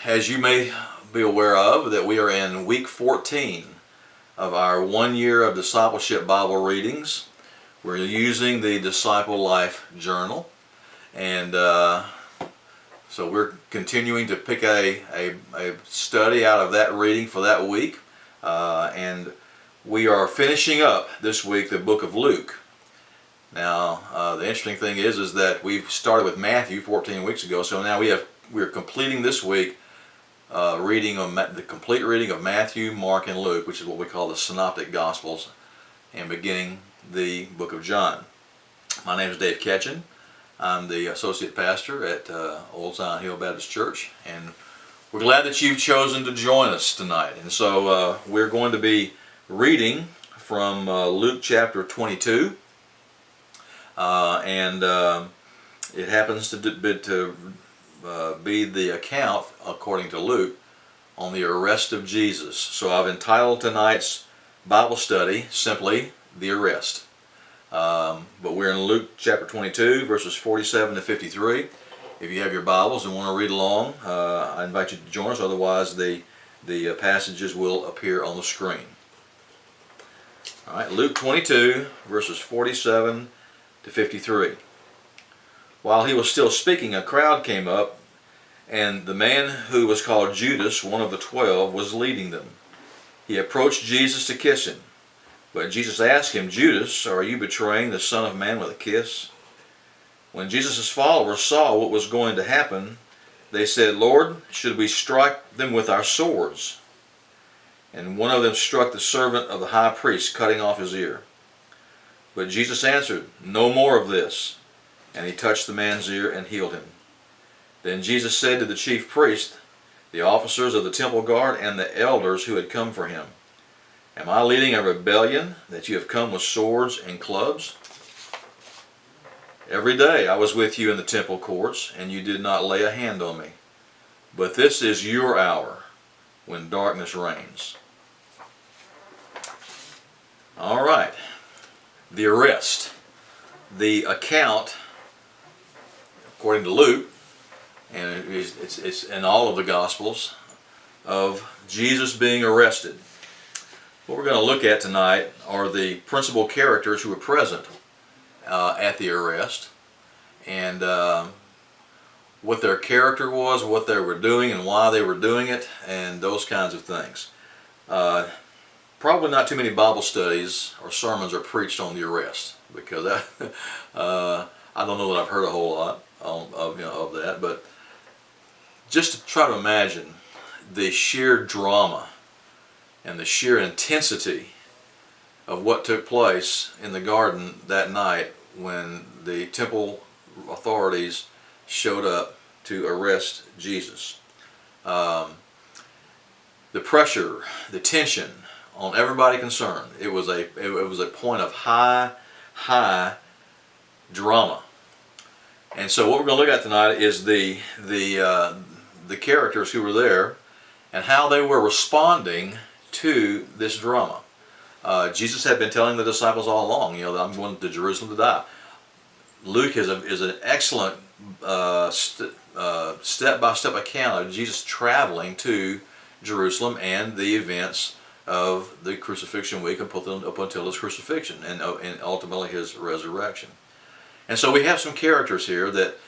As you may be aware of, that we are in week 14 of our 1 year of discipleship Bible readings. We're using the Disciple Life Journal, and so we're continuing to pick a study out of that reading for that week, and we are finishing up this week the book of Luke. Now, the interesting thing is that we've started with Matthew 14 weeks ago, so now we're completing this week reading of the complete reading of Matthew, Mark, and Luke, which is what we call the Synoptic Gospels, and beginning the book of John. My name is Dave Ketchen. I'm the associate pastor at Old Zion Hill Baptist Church, and we're glad that you've chosen to join us tonight. And so we're going to be reading from Luke chapter 22, and it happens to be the account, according to Luke, on the arrest of Jesus. So I've entitled tonight's Bible study simply The Arrest. But we're in Luke chapter 22, verses 47 to 53. If you have your Bibles and want to read along, I invite you to join us. Otherwise, the passages will appear on the screen. All right, Luke 22, verses 47 to 53. While he was still speaking, a crowd came up, and the man who was called Judas, one of the 12, was leading them. He approached Jesus to kiss him. But Jesus asked him, "Judas, are you betraying the Son of Man with a kiss?" When Jesus' followers saw what was going to happen, they said, "Lord, should we strike them with our swords?" And one of them struck the servant of the high priest, cutting off his ear. But Jesus answered, "No more of this." And he touched the man's ear and healed him. Then Jesus said to the chief priests, the officers of the temple guard, and the elders who had come for him, "Am I leading a rebellion that you have come with swords and clubs? Every day I was with you in the temple courts, and you did not lay a hand on me. But this is your hour when darkness reigns." All right. The arrest. The account, according to Luke, and it's in all of the Gospels, of Jesus being arrested. What we're going to look at tonight are the principal characters who were present at the arrest, and what their character was, what they were doing, and why they were doing it, and those kinds of things. Probably not too many Bible studies or sermons are preached on the arrest, because I don't know that I've heard a whole lot of that, but just to try to imagine the sheer drama and the sheer intensity of what took place in the garden that night when the temple authorities showed up to arrest Jesus. The pressure, the tension on everybody concerned. It was a point of high drama. And so what we're going to look at tonight is the characters who were there and how they were responding to this drama. Jesus had been telling the disciples all along, that I'm going to Jerusalem to die. Luke is an excellent step-by-step account of Jesus traveling to Jerusalem and the events of the crucifixion week up until his crucifixion and ultimately his resurrection. And so we have some characters here that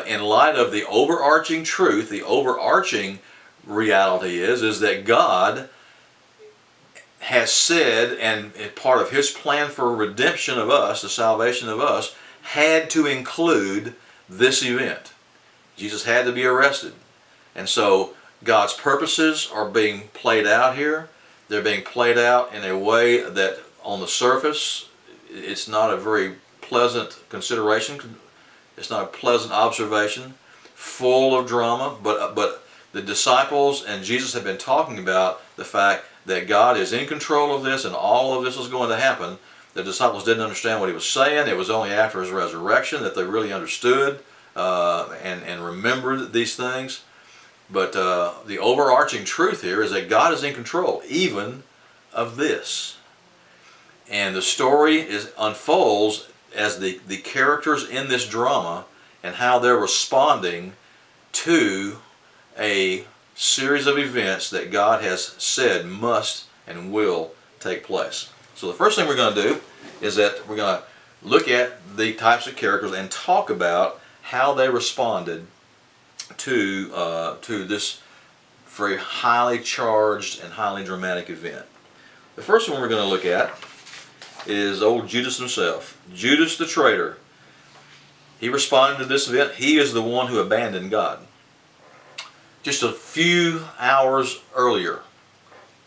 in light of the overarching truth, the overarching reality is that God has said, and part of his plan for redemption of us, the salvation of us, had to include this event. Jesus had to be arrested. And so God's purposes are being played out here. They're being played out in a way that on the surface it's not a very pleasant consideration. It's not a pleasant observation, full of drama, but the disciples and Jesus have been talking about the fact that God is in control of this and all of this is going to happen. The disciples didn't understand what he was saying. It was only after his resurrection that they really understood and remembered these things. But the overarching truth here is that God is in control, even of this. And the story unfolds as the characters in this drama and how they're responding to a series of events that God has said must and will take place. So the first thing we're going to do is that we're going to look at the types of characters and talk about how they responded to this very highly charged and highly dramatic event. The first one we're going to look at is old Judas himself. Judas the traitor. He responded to this event. He is the one who abandoned God. Just a few hours earlier,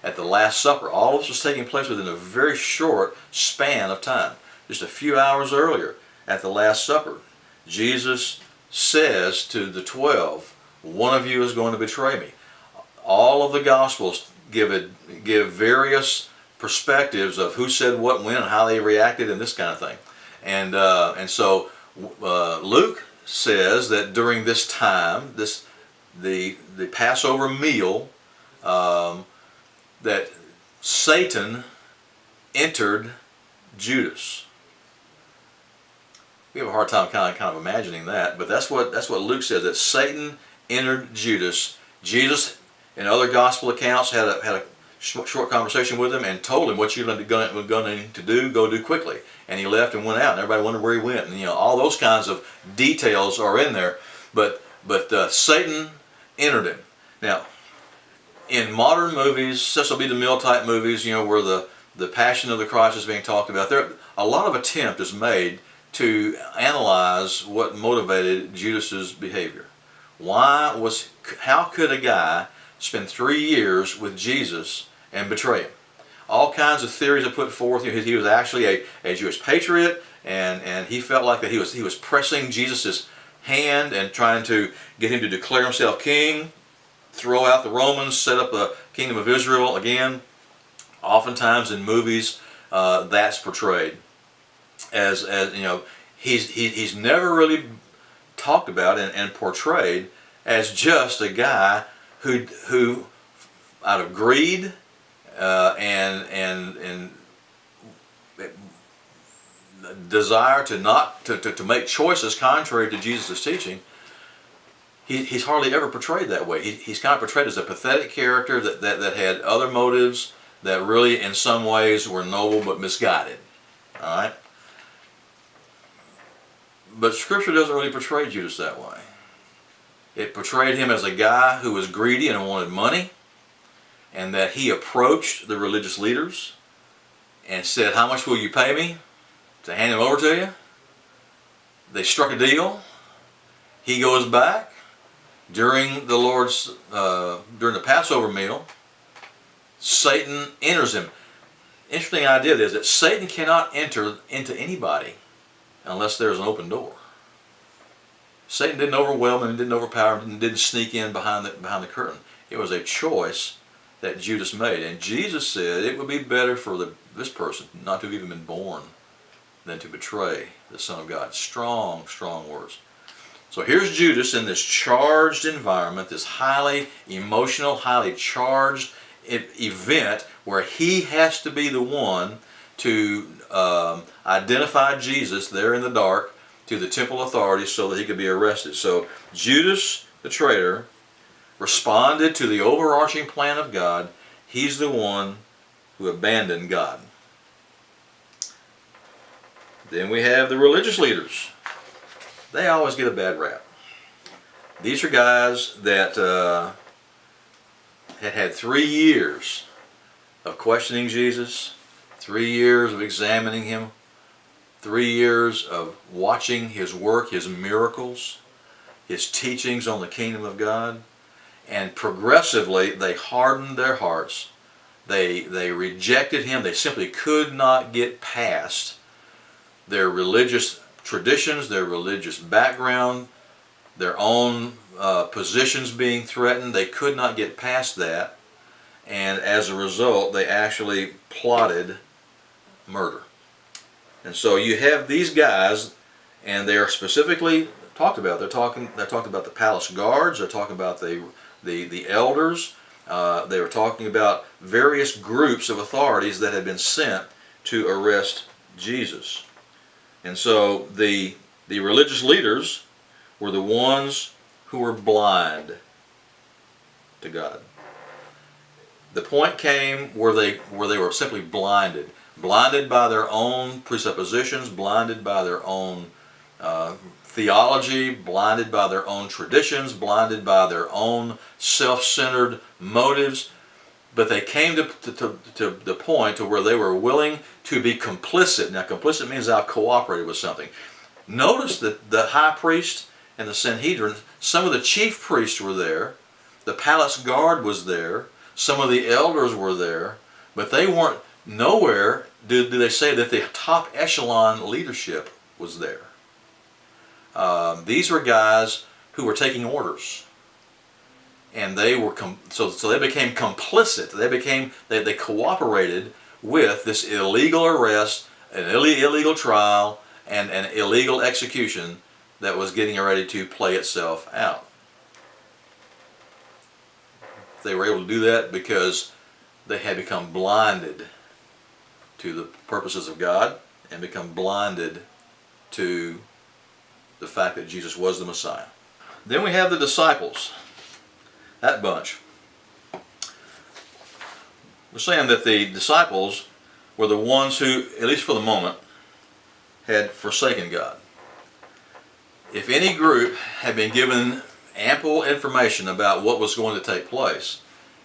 at the Last Supper, all of this was taking place within a very short span of time. Just a few hours earlier, at the Last Supper, Jesus says to the 12, one of you is going to betray me. All of the Gospels give various perspectives of who said what when and how they reacted and this kind of thing. And so Luke says that during this time, the Passover meal, that Satan entered Judas. We have a hard time kind of imagining that, but that's what Luke says, that Satan entered Judas. Jesus, in other gospel accounts, had a short conversation with him and told him, what you're going to do, go do quickly. And he left and went out, and everybody wondered where he went. And all those kinds of details are in there. But Satan entered him. Now, in modern movies, Cecil B. DeMille type movies, where the Passion of the Christ is being talked about, a lot of attempt is made to analyze what motivated Judas's behavior. How could a guy spend 3 years with Jesus and betray him? All kinds of theories are put forth. He was actually a Jewish patriot, and he felt like that he was pressing Jesus' hand and trying to get him to declare himself king, throw out the Romans, set up the kingdom of Israel again. Oftentimes in movies, that's portrayed as he's never really talked about and portrayed as just a guy who out of greed and desire to make choices contrary to Jesus' teaching, he's hardly ever portrayed that way. He's kind of portrayed as a pathetic character that had other motives that really in some ways were noble but misguided. All right? But Scripture doesn't really portray Judas that way. It portrayed him as a guy who was greedy and wanted money, and that he approached the religious leaders and said, how much will you pay me to hand him over to you? They struck a deal. He goes back during during the Passover meal. Satan enters him. Interesting idea is that Satan cannot enter into anybody unless there's an open door. Satan didn't overwhelm him, didn't overpower him, didn't sneak in behind the curtain. It was a choice that Judas made. And Jesus said it would be better for this person not to have even been born than to betray the Son of God. Strong, strong words. So here's Judas in this charged environment, this highly emotional, highly charged event where he has to be the one to identify Jesus there in the dark to the temple authorities so that he could be arrested. So Judas the traitor responded to the overarching plan of God. He's the one who abandoned God. Then we have the religious leaders. They always get a bad rap. These are guys that had 3 years of questioning Jesus, 3 years of examining him, 3 years of watching his work, his miracles, his teachings on the kingdom of God, and progressively they hardened their hearts. They rejected him. They simply could not get past their religious traditions, their religious background, their own positions being threatened. They could not get past that, and as a result they actually plotted murder. And so you have these guys, and they are specifically talked about. They're talking about the palace guards. They're talking about the elders. They were talking about various groups of authorities that had been sent to arrest Jesus. And so the religious leaders were the ones who were blind to God. The point came where they were simply blinded. Blinded by their own presuppositions, blinded by their own theology, blinded by their own traditions, blinded by their own self-centered motives. But they came to the point to where they were willing to be complicit. Now, complicit means I've cooperated with something. Notice that the high priest and the Sanhedrin, some of the chief priests were there, the palace guard was there, some of the elders were there, but they weren't, nowhere do they say that the top echelon leadership was there. These were guys who were taking orders, and they were so they became complicit. They cooperated with this illegal arrest, an illegal trial, and an illegal execution that was getting ready to play itself out. They were able to do that because they had become blinded to the purposes of God and become blinded to the fact that Jesus was the Messiah. Then we have the disciples, that bunch. We're saying that the disciples were the ones who, at least for the moment, had forsaken God. If any group had been given ample information about what was going to take place,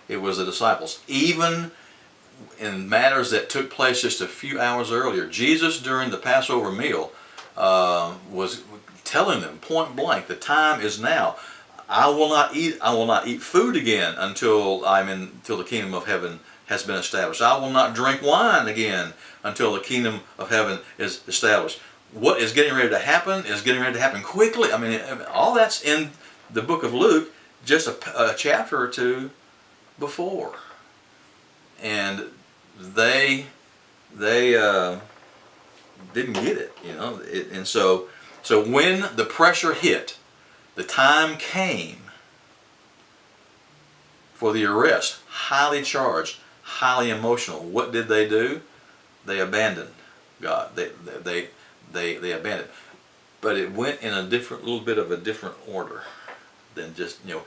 it was the disciples. Even in matters that took place just a few hours earlier, Jesus during the Passover meal was telling them point blank, the time is now. I will not eat food again until the kingdom of heaven has been established. I will not drink wine again until the kingdom of heaven is established. What is getting ready to happen is getting ready to happen quickly. I mean, all that's in the book of Luke, just a chapter or two before. And they didn't get it, you know. And so when the pressure hit, the time came for the arrest, highly charged, highly emotional. What did they do? They abandoned God. They abandoned. But it went in a little bit of a different order than just, you know,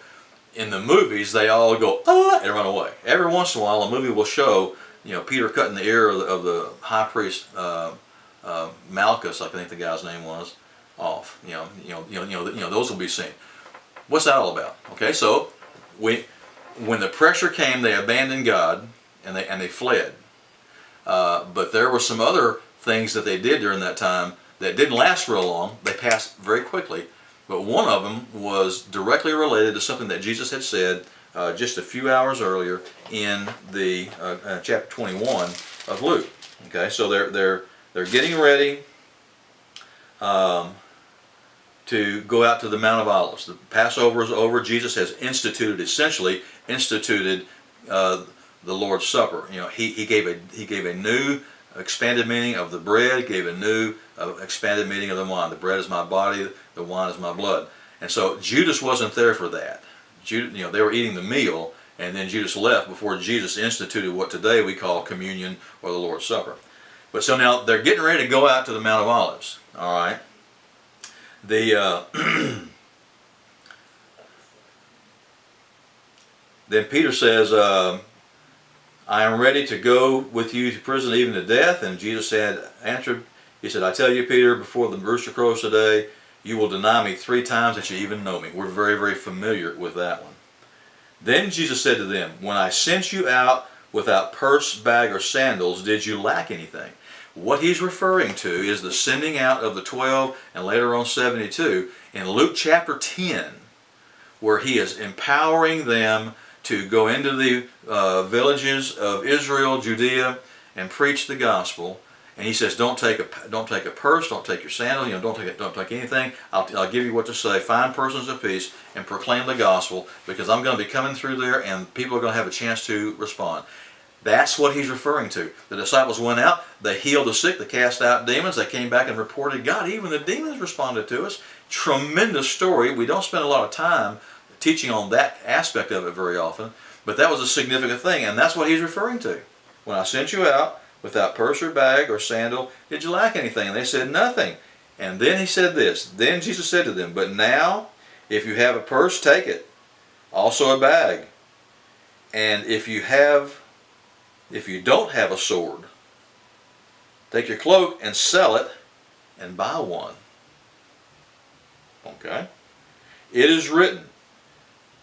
in the movies they all go, ah, and run away. Every once in a while a movie will show, you know, Peter cutting the ear of the high priest Malchus, I think the guy's name was, off. You know, those will be seen. What's that all about? Okay, so when the pressure came, they abandoned God and they fled. But there were some other things that they did during that time that didn't last real long. They passed very quickly. But one of them was directly related to something that Jesus had said just a few hours earlier in the chapter 21 of Luke. Okay, so they're getting ready to go out to the Mount of Olives. The Passover is over. Jesus has essentially instituted the Lord's Supper. You know, he gave a new expanded meaning of the bread, gave a new expanded meaning of the wine. The bread is my body, the wine is my blood. And so Judas wasn't there for that. They were eating the meal, and then Judas left before Jesus instituted what today we call communion or the Lord's Supper. But so now they're getting ready to go out to the Mount of Olives. All right. Then Peter says, I am ready to go with you to prison, even to death. And Jesus answered, he said, I tell you, Peter, before the rooster crows today, you will deny me 3 times that you even know me. We're very, very familiar with that one. Then Jesus said to them, when I sent you out without purse, bag, or sandals, did you lack anything? What he's referring to is the sending out of the 12 and later on 72 in Luke chapter 10, where he is empowering them to go into the villages of Israel, Judea, and preach the gospel. And he says, don't take a purse, don't take your sandal, don't take anything. I'll give you what to say. Find persons of peace and proclaim the gospel, because I'm going to be coming through there, and people are going to have a chance to respond. That's what he's referring to. The disciples went out, they healed the sick, they cast out demons, they came back and reported God. Even the demons responded to us. Tremendous story. We don't spend a lot of time teaching on that aspect of it very often, but that was a significant thing, and that's what he's referring to. When I sent you out without purse or bag or sandal, did you lack anything? And they said, nothing. And then he said this, then Jesus said to them, but now, if you have a purse, take it, also a bag. And if you don't have a sword, take your cloak and sell it and buy one. Okay? It is written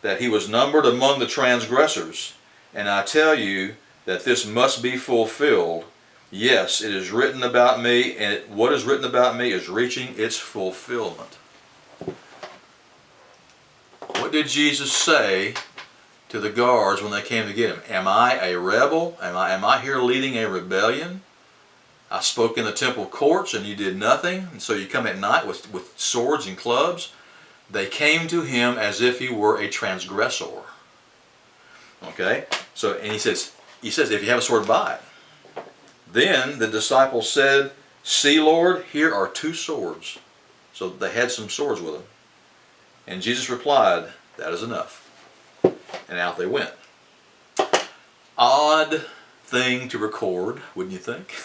that he was numbered among the transgressors, and I tell you that this must be fulfilled. Yes, it is written about me, and what is written about me is reaching its fulfillment. What did Jesus say to the guards when they came to get him? Am I a rebel? Am I here leading a rebellion? I spoke in the temple courts and you did nothing, and so you come at night with swords and clubs. They came to him as if he were a transgressor. Okay? So, and he says, if you have a sword, buy it. Then the disciples said, see, Lord, here are 2 swords. So they had some swords with them. And Jesus replied, that is enough. And out they went. Odd thing to record, wouldn't you think?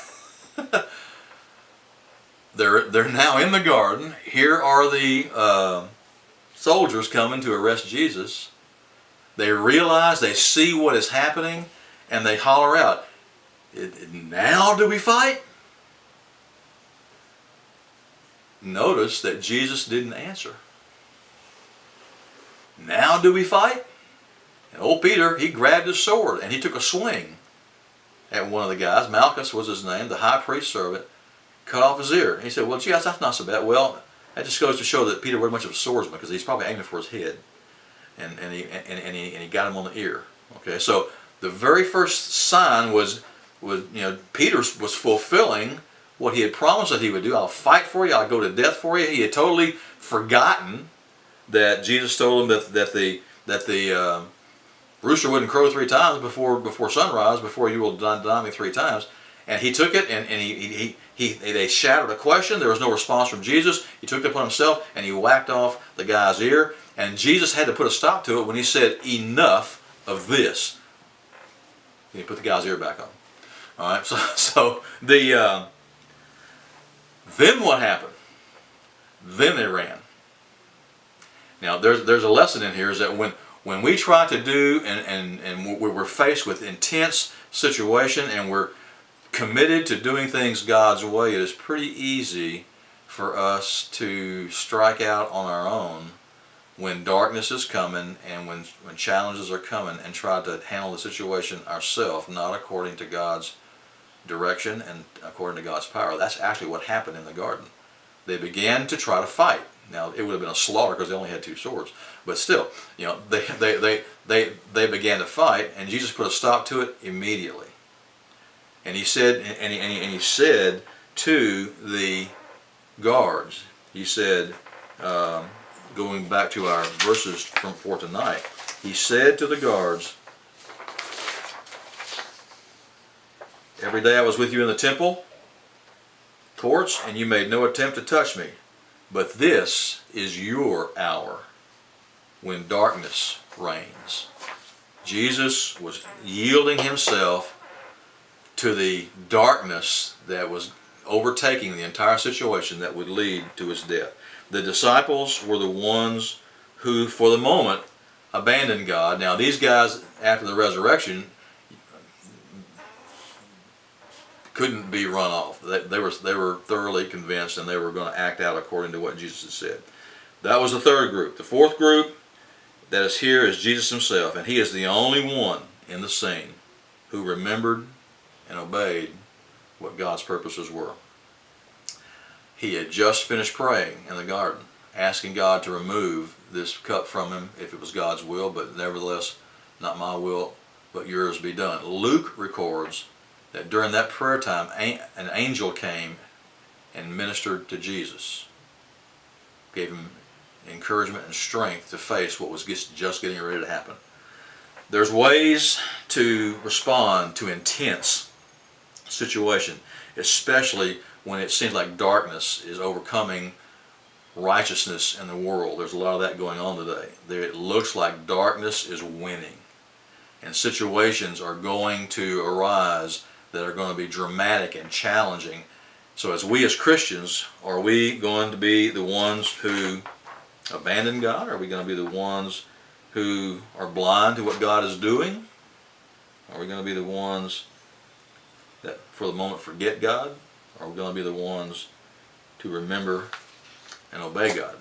They're now in the garden. Here are the soldiers coming to arrest Jesus. They realize, they see what is happening, and they holler out, now do we fight? Notice that Jesus didn't answer. Now do we fight? And old Peter, he grabbed his sword and he took a swing at one of the guys. Malchus was his name, the high priest's servant, cut off his ear. He said, well, gee, that's not so bad. Well, that just goes to show that Peter wasn't much of a swordsman, because he's probably aiming for his head. And he got him on the ear. Okay, so the very first sign was Peter was fulfilling what he had promised that he would do. I'll fight for you. I'll go to death for you. He had totally forgotten that Jesus told him that the rooster wouldn't crow 3 times before sunrise, before you will deny me 3 times. And he took it, and they shouted a question. There was no response from Jesus. He took it upon himself, and he whacked off the guy's ear. And Jesus had to put a stop to it when he said, enough of this. And he put the guy's ear back on. All right, so then what happened? Then they ran. Now, there's a lesson in here, is that when we try to do, and we're faced with intense situation, and we're committed to doing things God's way, it is pretty easy for us to strike out on our own when darkness is coming, and when challenges are coming, and try to handle the situation ourselves, not according to God's direction and according to God's power. That's actually what happened in the garden. They began to try to fight. Now, it would have been a slaughter because they only had 2 swords, but still, they began to fight, and Jesus put a stop to it immediately. And he said, he said to the guards, he said, going back to our verses for tonight, he said to the guards, every day I was with you in the temple courts, and you made no attempt to touch me. But this is your hour when darkness reigns. Jesus was yielding himself to the darkness that was overtaking the entire situation that would lead to his death. The disciples were the ones who, for the moment, abandoned God. Now, these guys, after the resurrection, couldn't be run off. They were thoroughly convinced, and they were going to act out according to what Jesus had said. That was the third group. The fourth group that is here is Jesus himself, and he is the only one in the scene who remembered and obeyed what God's purposes were. He had just finished praying in the garden, asking God to remove this cup from him if it was God's will, but nevertheless, not my will, but yours be done. Luke records that during that prayer time, an angel came and ministered to Jesus, gave him encouragement and strength to face what was just getting ready to happen. There's ways to respond to intense situation, especially when it seems like darkness is overcoming righteousness in the world. There's a lot of that going on today. It looks like darkness is winning, and situations are going to arise that are going to be dramatic and challenging. So as we as Christians, are we going to be the ones who abandon God? Are we going to be the ones who are blind to what God is doing? Are we going to be the ones that for the moment forget God? Or are we going to be the ones to remember and obey God?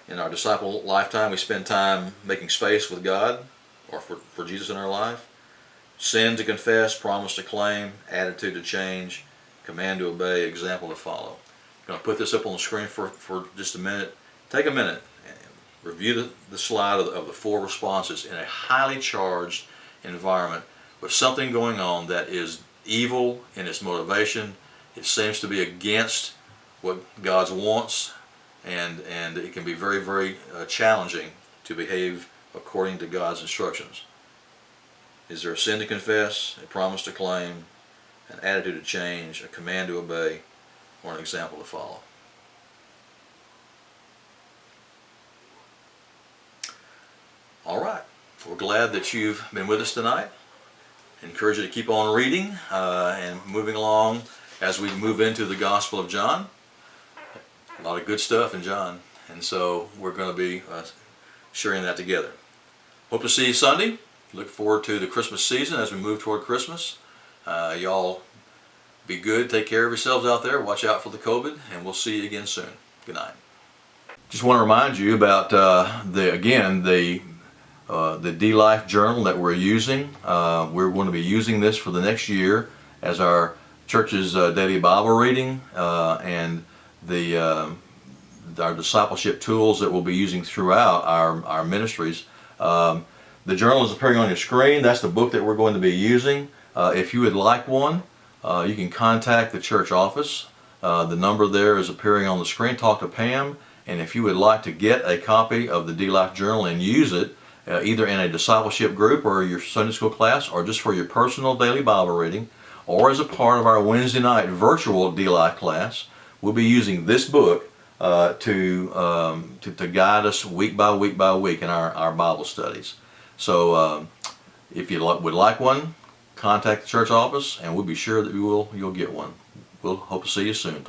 In our disciple lifetime, we spend time making space with God or for Jesus in our life. Sin to confess, promise to claim, attitude to change, command to obey, example to follow. I'm going to put this up on the screen for just a minute. Take a minute and review the slide of the 4 responses in a highly charged environment with something going on that is evil in its motivation. It seems to be against what God wants, and it can be very, very challenging to behave according to God's instructions. Is there a sin to confess, a promise to claim, an attitude to change, a command to obey, or an example to follow? All right. We're glad that you've been with us tonight. I encourage you to keep on reading and moving along as we move into the Gospel of John. A lot of good stuff in John, and so we're going to be sharing that together. Hope to see you Sunday. Look forward to the Christmas season as we move toward Christmas. Y'all be good. Take care of yourselves out there. Watch out for the COVID, and we'll see you again soon. Good night. Just want to remind you about the D-Life journal that we're using. We're going to be using this for the next year as our church's daily Bible reading and our discipleship tools that we'll be using throughout our ministries. The journal is appearing on your screen. That's the book that we're going to be using. If you would like one, you can contact the church office. The number there is appearing on the screen. Talk to Pam, and if you would like to get a copy of the D-Life journal and use it either in a discipleship group or your Sunday school class, or just for your personal daily Bible reading, or as a part of our Wednesday night virtual D-Life class, we'll be using this book to guide us week by week by week in our Bible studies. So if you would like one, contact the church office, and we'll be sure that you'll get one. We'll hope to see you soon. Talk